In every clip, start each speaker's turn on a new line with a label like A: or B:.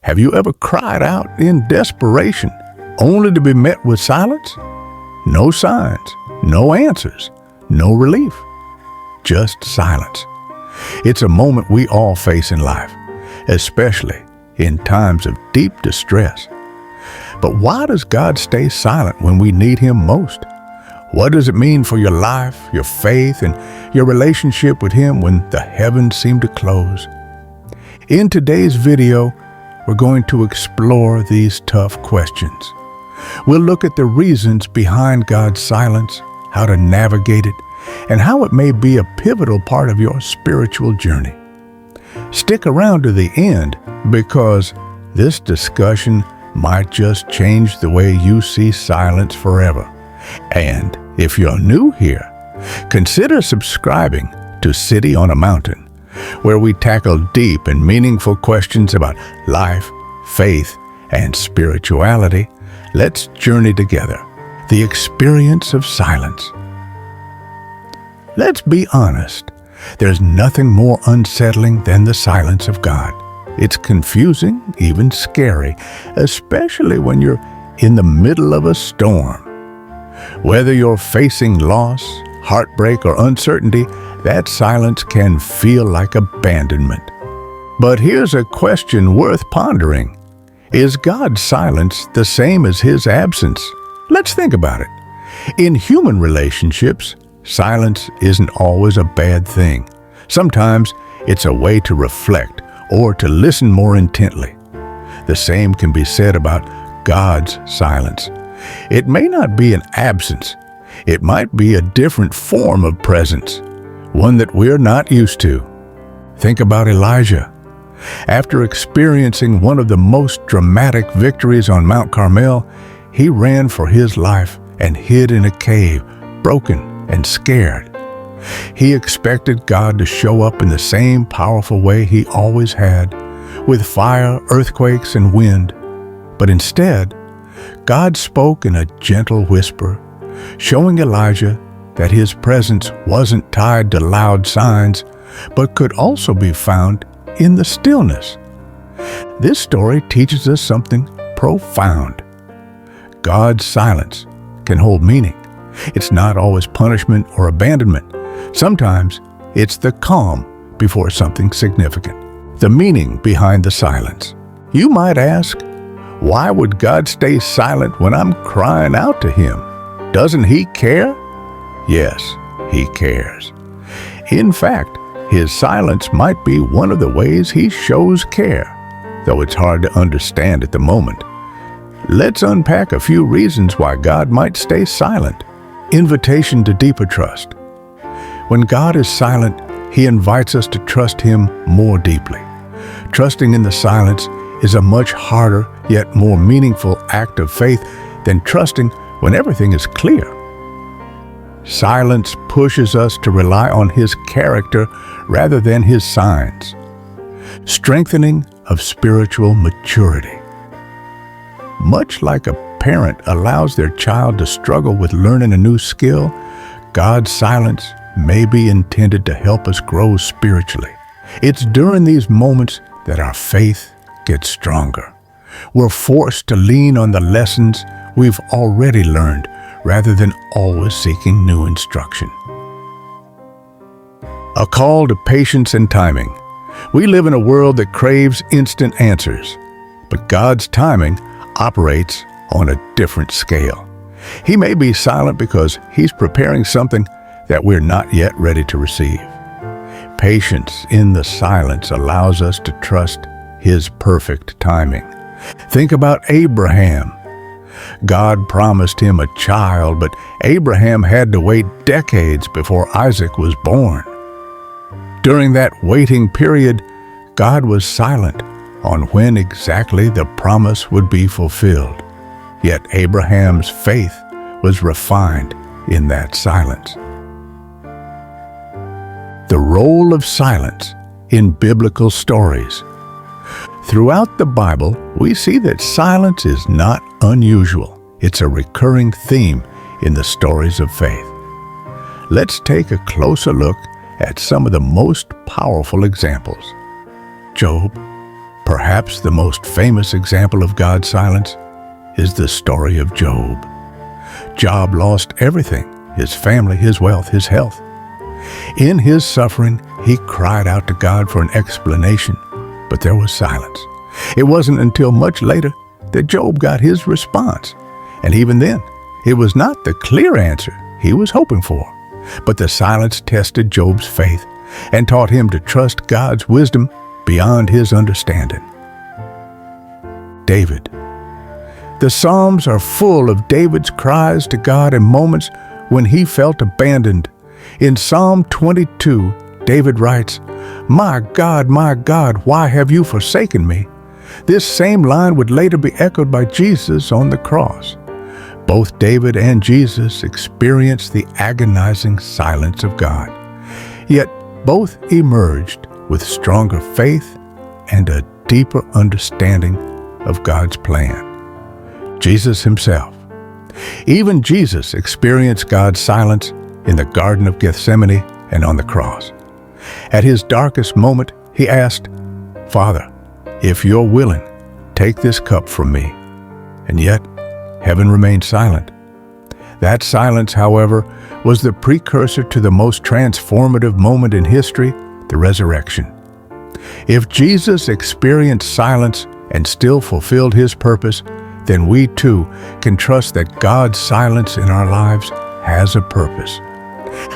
A: Have you ever cried out in desperation, only to be met with silence? No signs, no answers, no relief, just silence. It's a moment we all face in life, especially in times of deep distress. But why does God stay silent when we need Him most? What does it mean for your life, your faith, and your relationship with Him when the heavens seem to close? In today's video, we're going to explore these tough questions. We'll look at the reasons behind God's silence, how to navigate it, and how it may be a pivotal part of your spiritual journey. Stick around to the end because this discussion might just change the way you see silence forever. And if you're new here, consider subscribing to City on a Mountain, where we tackle deep and meaningful questions about life, faith, and spirituality. Let's journey together. The experience of silence. Let's be honest. There's nothing more unsettling than the silence of God. It's confusing, even scary, especially when you're in the middle of a storm. Whether you're facing loss, heartbreak, or uncertainty, that silence can feel like abandonment. But here's a question worth pondering. Is God's silence the same as His absence? Let's think about it. In human relationships, silence isn't always a bad thing. Sometimes it's a way to reflect or to listen more intently. The same can be said about God's silence. It may not be an absence. It might be a different form of presence, one that we're not used to. Think about Elijah. After experiencing one of the most dramatic victories on Mount Carmel, he ran for his life and hid in a cave, broken and scared. He expected God to show up in the same powerful way He always had, with fire, earthquakes, and wind. But instead, God spoke in a gentle whisper, showing Elijah that His presence wasn't tied to loud signs, but could also be found in the stillness. This story teaches us something profound. God's silence can hold meaning. It's not always punishment or abandonment. Sometimes it's the calm before something significant, the meaning behind the silence. You might ask, why would God stay silent when I'm crying out to Him? Doesn't He care? Yes, He cares. In fact, His silence might be one of the ways He shows care, though it's hard to understand at the moment. Let's unpack a few reasons why God might stay silent. Invitation to deeper trust. When God is silent, He invites us to trust Him more deeply. Trusting in the silence is a much harder yet more meaningful act of faith than trusting when everything is clear. Silence pushes us to rely on His character rather than His signs. Strengthening of spiritual maturity. Much like a parent allows their child to struggle with learning a new skill, God's silence may be intended to help us grow spiritually. It's during these moments that our faith gets stronger. We're forced to lean on the lessons we've already learned rather than always seeking new instruction. A call to patience and timing. We live in a world that craves instant answers, but God's timing operates on a different scale. He may be silent because He's preparing something that we're not yet ready to receive. Patience in the silence allows us to trust His perfect timing. Think about Abraham. God promised him a child, but Abraham had to wait decades before Isaac was born. During that waiting period, God was silent on when exactly the promise would be fulfilled. Yet Abraham's faith was refined in that silence. The role of silence in biblical stories. Throughout the Bible, we see that silence is not unusual. It's a recurring theme in the stories of faith. Let's take a closer look at some of the most powerful examples. Job. Perhaps the most famous example of God's silence is the story of Job. Job lost everything: his family, his wealth, his health. In his suffering, he cried out to God for an explanation, but there was silence. It wasn't until much later that Job got his response. And even then, it was not the clear answer he was hoping for. But the silence tested Job's faith and taught him to trust God's wisdom beyond his understanding. David. The Psalms are full of David's cries to God in moments when he felt abandoned. In Psalm 22, David writes, my God, why have you forsaken me?" This same line would later be echoed by Jesus on the cross. Both David and Jesus experienced the agonizing silence of God. Yet both emerged with stronger faith and a deeper understanding of God's plan. Jesus himself. Even Jesus experienced God's silence in the Garden of Gethsemane and on the cross. At his darkest moment, he asked, "Father, if you're willing, take this cup from me." And yet, heaven remained silent. That silence, however, was the precursor to the most transformative moment in history, the resurrection. If Jesus experienced silence and still fulfilled his purpose, then we too can trust that God's silence in our lives has a purpose.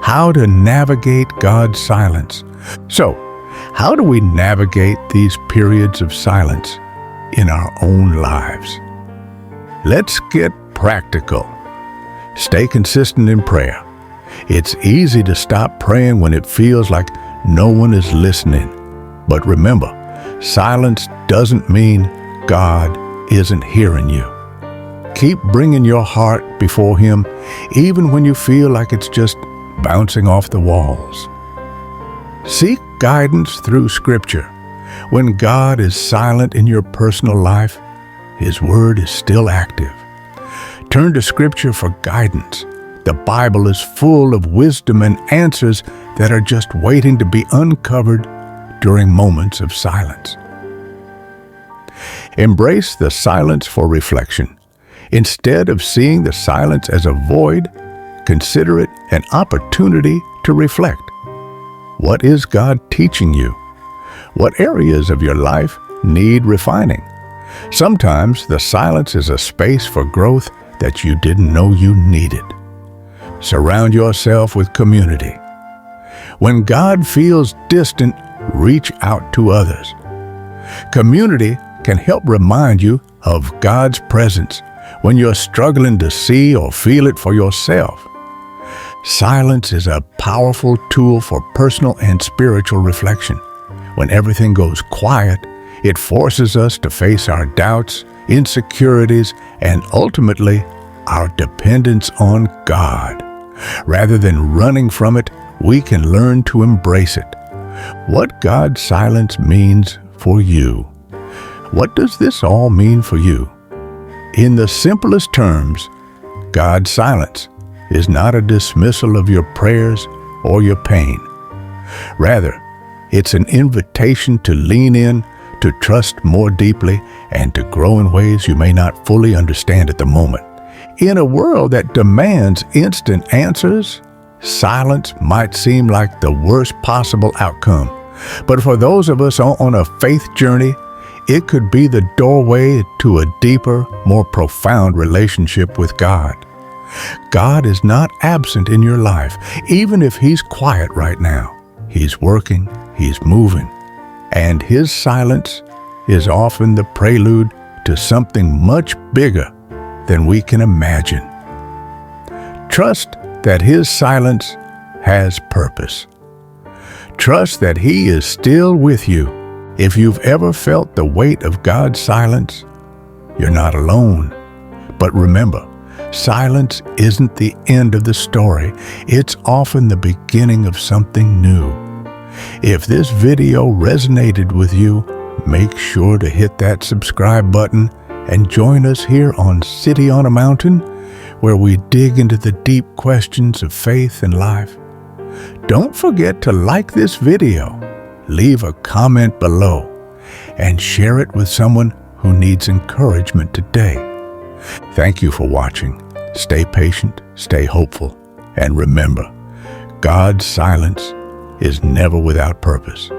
A: How to navigate God's silence. So, how do we navigate these periods of silence in our own lives? Let's get practical. Stay consistent in prayer. It's easy to stop praying when it feels like no one is listening. But remember, silence doesn't mean God isn't hearing you. Keep bringing your heart before Him, even when you feel like it's just bouncing off the walls. Seek guidance through Scripture. When God is silent in your personal life, His Word is still active. Turn to Scripture for guidance. The Bible is full of wisdom and answers that are just waiting to be uncovered during moments of silence. Embrace the silence for reflection. Instead of seeing the silence as a void, consider it an opportunity to reflect. What is God teaching you? What areas of your life need refining? Sometimes the silence is a space for growth that you didn't know you needed. Surround yourself with community. When God feels distant, reach out to others. Community can help remind you of God's presence when you're struggling to see or feel it for yourself. Silence is a powerful tool for personal and spiritual reflection. When everything goes quiet, it forces us to face our doubts, insecurities, and ultimately, our dependence on God. Rather than running from it, we can learn to embrace it. What God's silence means for you. What does this all mean for you? In the simplest terms, God's silence is not a dismissal of your prayers or your pain. Rather, it's an invitation to lean in, to trust more deeply, and to grow in ways you may not fully understand at the moment. In a world that demands instant answers, silence might seem like the worst possible outcome. But for those of us on a faith journey, it could be the doorway to a deeper, more profound relationship with God. God is not absent in your life, even if He's quiet right now. He's working, He's moving, and His silence is often the prelude to something much bigger than we can imagine. Trust that His silence has purpose. Trust that He is still with you. If you've ever felt the weight of God's silence, you're not alone. But remember, silence isn't the end of the story. It's often the beginning of something new. If this video resonated with you, make sure to hit that subscribe button and join us here on City on a Mountain, where we dig into the deep questions of faith and life. Don't forget to like this video, leave a comment below, and share it with someone who needs encouragement today. Thank you for watching. Stay patient, stay hopeful, and remember, God's silence is never without purpose.